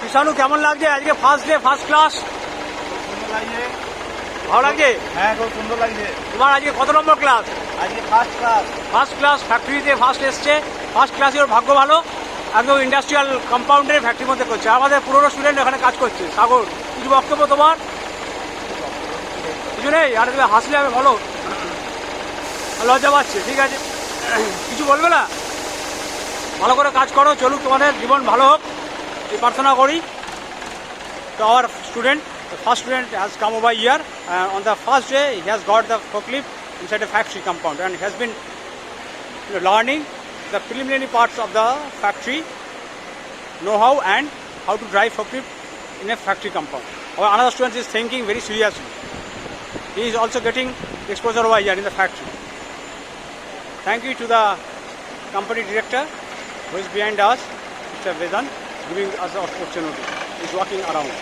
ঈশানু কেমন লাগছে আজকে ফার্স্ট ডে ফার্স্ট ক্লাস? সুন্দর লাগছে। ভালো লাগছে? হ্যাঁ, খুব সুন্দর লাগছে। তোমার আজকে কত নম্বর ক্লাস? আজকে ফার্স্ট ক্লাস। ফার্স্ট ক্লাস, ফ্যাক্টরিতে ফার্স্ট এসছে। ফার্স্ট ক্লাসে ওর ভাগ্য ভালো, একদম ইন্ডাস্ট্রিয়াল কম্পাউন্ডের ফ্যাক্টরির মধ্যে করছে। আমাদের পুরনো স্টুডেন্ট ওখানে কাজ করছে। সাগর, কিছু বক্তব্য তোমার? কিছু নেই? আর তুমি হাসলে আমি ভালো, লজ্জা পাচ্ছে। ঠিক আছে, কিছু বলবে না? ভালো করে কাজ করো, চলুক তোমাদের জীবন ভালো হোক এই প্রার্থনা করি। তো hour student, the first student has come over here, and on the first day he has got the forklift inside a factory compound and has been learning the preliminary parts of the factory know-how and how to drive forklift in a factory compound. Or another student is thinking very seriously. He is also getting exposure over here in the factory. Thank you to the company director who is behind us, Mr. Vedan, giving us the opportunity. He is walking around.